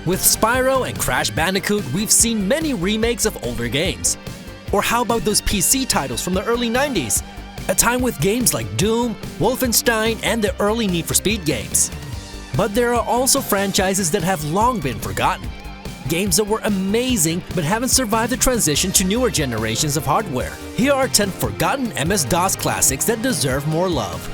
With Spyro and Crash Bandicoot, we've seen many remakes of older games. Or how about those PC titles from the early 90s? A time with games like Dune, Wolfenstein, and the early Need for Speed games. But there are also franchises that have long been forgotten. Games that were amazing but haven't survived the transition to newer generations of hardware. Here are 10 forgotten MS-DOS classics that deserve more love.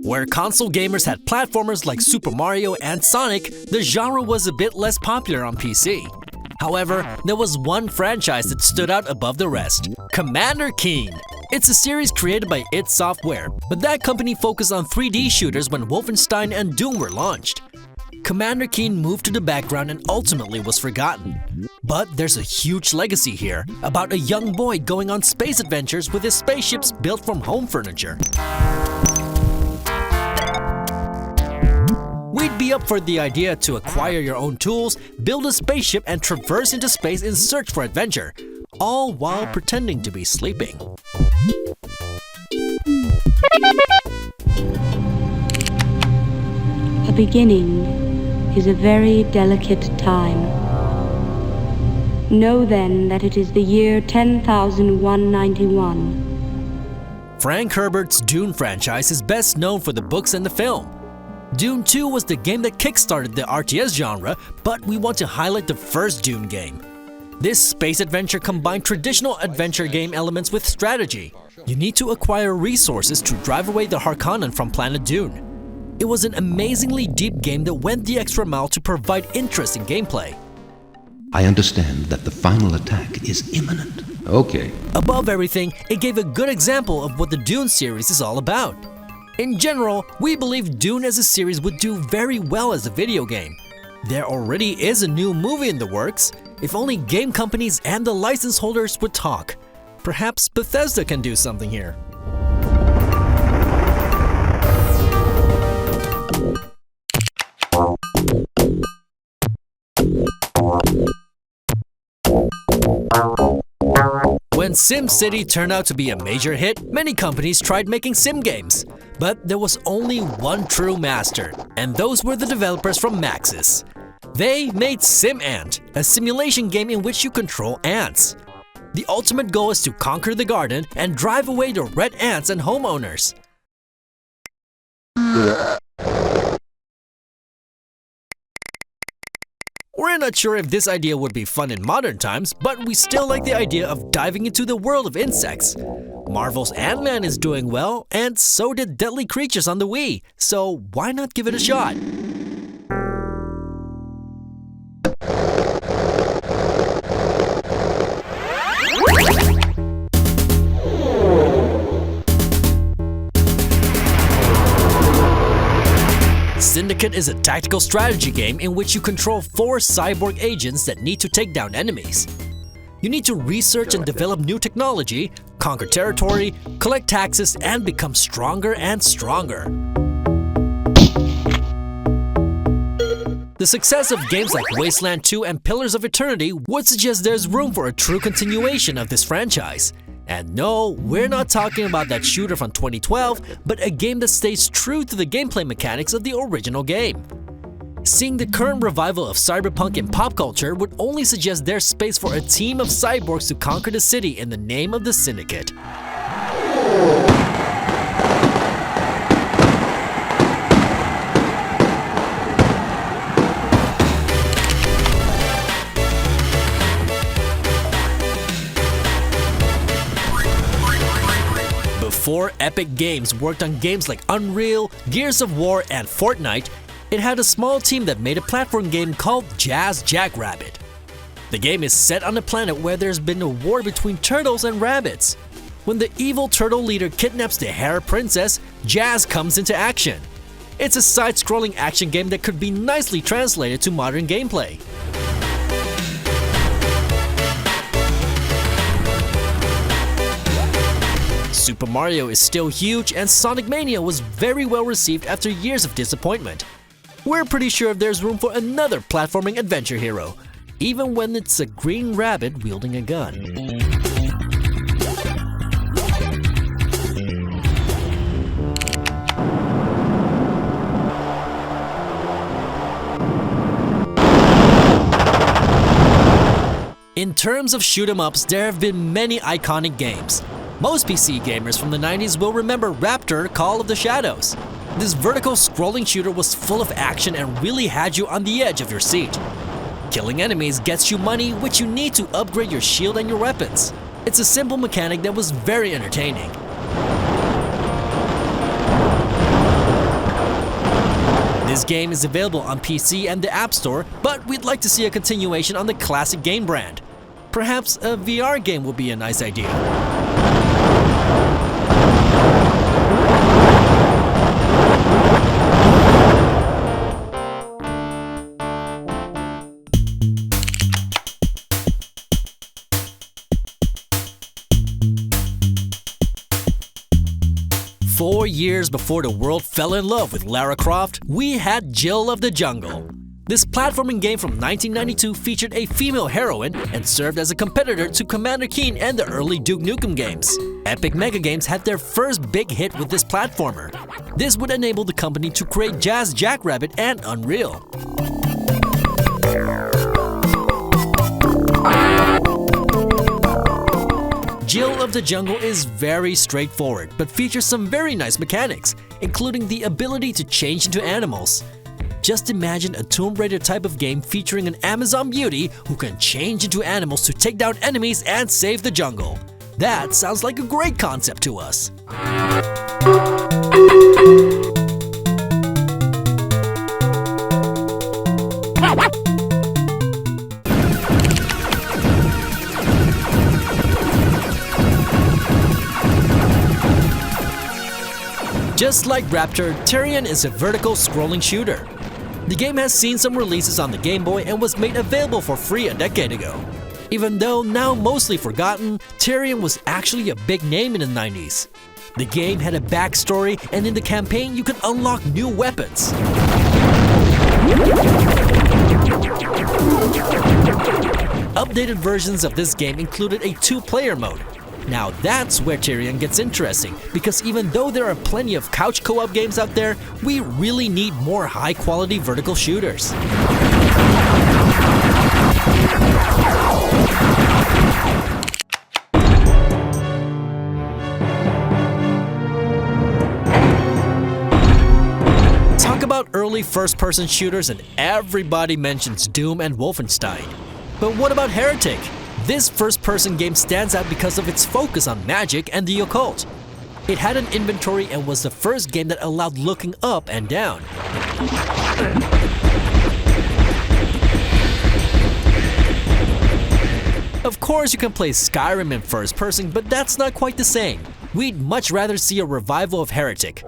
Where console gamers had platformers like Super Mario and Sonic, the genre was a bit less popular on PC. However, there was one franchise that stood out above the rest: Commander Keen. It's a series created by id Software, but that company focused on 3D shooters when Wolfenstein and Dune were launched. Commander Keen moved to the background and ultimately was forgotten. But there's a huge legacy here, about a young boy going on space adventures with his spaceships built from home furniture. We'd be up for the idea to acquire your own tools, build a spaceship, and traverse into space in search for adventure, all while pretending to be sleeping. A beginning is a very delicate time. Know then that it is the year 10,191. Frank Herbert's Dune franchise is best known for the books and the film. Dune 2 was the game that kickstarted the RTS genre, but we want to highlight the first Dune game. This space adventure combined traditional adventure game elements with strategy. You need to acquire resources to drive away the Harkonnen from planet Dune. It was an amazingly deep game that went the extra mile to provide interesting gameplay. I understand that the final attack is imminent. Okay. Above everything, it gave a good example of what the Dune series is all about. In general, we believe Dune as a series would do very well as a video game. There already is a new movie in the works. If only game companies and the license holders would talk. Perhaps Bethesda can do something here. When SimCity turned out to be a major hit, many companies tried making sim games. But there was only one true master, and those were the developers from Maxis. They made SimAnt, a simulation game in which you control ants. The ultimate goal is to conquer the garden and drive away the red ants and homeowners. We're not sure if this idea would be fun in modern times, but we still like the idea of diving into the world of insects. Marvel's Ant-Man is doing well, and so did Deadly Creatures on the Wii, so why not give it a shot? Syndicate is a tactical strategy game in which you control 4 cyborg agents that need to take down enemies. You need to research and develop new technology, conquer territory, collect taxes, and become stronger and stronger. The success of games like Wasteland 2 and Pillars of Eternity would suggest there's room for a true continuation of this franchise. And no, we're not talking about that shooter from 2012, but a game that stays true to the gameplay mechanics of the original game. Seeing the current revival of cyberpunk in pop culture would only suggest there's space for a team of cyborgs to conquer the city in the name of the Syndicate. Before Epic Games worked on games like Unreal, Gears of War, and Fortnite, it had a small team that made a platform game called Jackrabbit. The game is set on a planet where there's been a war between turtles and rabbits. When the evil turtle leader kidnaps the hare princess, Jazz comes into action. It's a side-scrolling action game that could be nicely translated to modern gameplay. Super Mario is still huge, and Sonic Mania was very well received after years of disappointment. We're pretty sure there's room for another platforming adventure hero, even when it's a green rabbit wielding a gun. In terms of shoot-em-ups, there have been many iconic games. Most PC gamers from the 90s will remember Raptor: Call of the Shadows. This vertical scrolling shooter was full of action and really had you on the edge of your seat. Killing enemies gets you money, which you need to upgrade your shield and your weapons. It's a simple mechanic that was very entertaining. This game is available on PC and the App Store, but we'd like to see a continuation on the classic game brand. Perhaps a VR game would be a nice idea. 4 years before the world fell in love with Lara Croft, we had Jill of the Jungle. This platforming game from 1992 featured a female heroine and served as a competitor to Commander Keen and the early Duke Nukem games. Epic Mega Games had their first big hit with this platformer. This would enable the company to create Jazz Jackrabbit and Unreal. Jill of the Jungle is very straightforward, but features some very nice mechanics, including the ability to change into animals. Just imagine a Tomb Raider type of game featuring an Amazon beauty who can change into animals to take down enemies and save the jungle. That sounds like a great concept to us. Just like Raptor, Tyrian is a vertical scrolling shooter. The game has seen some releases on the Game Boy and was made available for free a decade ago. Even though now mostly forgotten, Tyrian was actually a big name in the 90s. The game had a backstory, and in the campaign you could unlock new weapons. Updated versions of this game included a 2-player mode. Now that's where Tyrian gets interesting, because even though there are plenty of couch co-op games out there, we really need more high-quality vertical shooters. Talk about early first-person shooters and everybody mentions Doom and Wolfenstein. But what about Heretic? This first-person game stands out because of its focus on magic and the occult. It had an inventory and was the first game that allowed looking up and down. Of course, you can play Skyrim in first person, but that's not quite the same. We'd much rather see a revival of Heretic.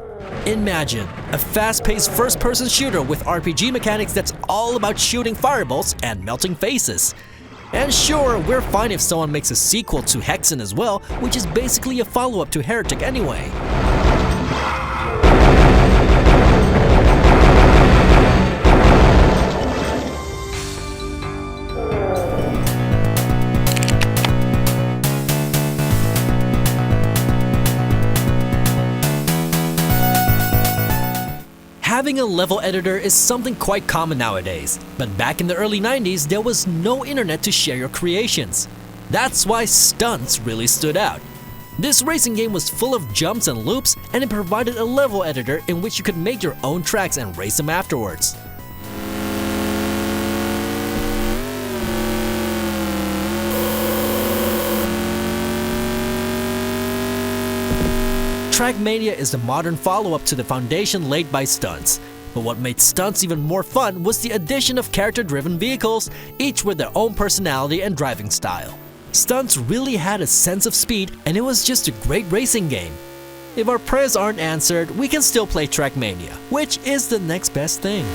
Imagine a fast-paced first-person shooter with RPG mechanics that's all about shooting fireballs and melting faces. And sure, we're fine if someone makes a sequel to Hexen as well, which is basically a follow-up to Heretic anyway. Having a level editor is something quite common nowadays, but back in the early 90s there was no internet to share your creations. That's why Stunts really stood out. This racing game was full of jumps and loops, and it provided a level editor in which you could make your own tracks and race them afterwards. Trackmania is the modern follow-up to the foundation laid by Stunts. But what made Stunts even more fun was the addition of character-driven vehicles, each with their own personality and driving style. Stunts really had a sense of speed, and it was just a great racing game. If our prayers aren't answered, we can still play Trackmania, which is the next best thing.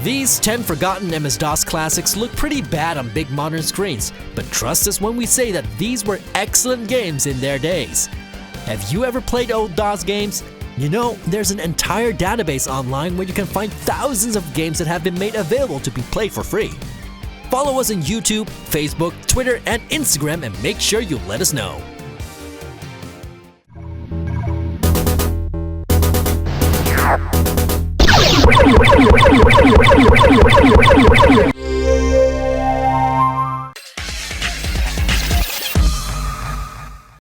These 10 forgotten MS-DOS classics look pretty bad on big modern screens, but trust us when we say that these were excellent games in their days. Have you ever played old DOS games? You know, there's an entire database online where you can find thousands of games that have been made available to be played for free. Follow us on YouTube, Facebook, Twitter, and Instagram, and make sure you let us know.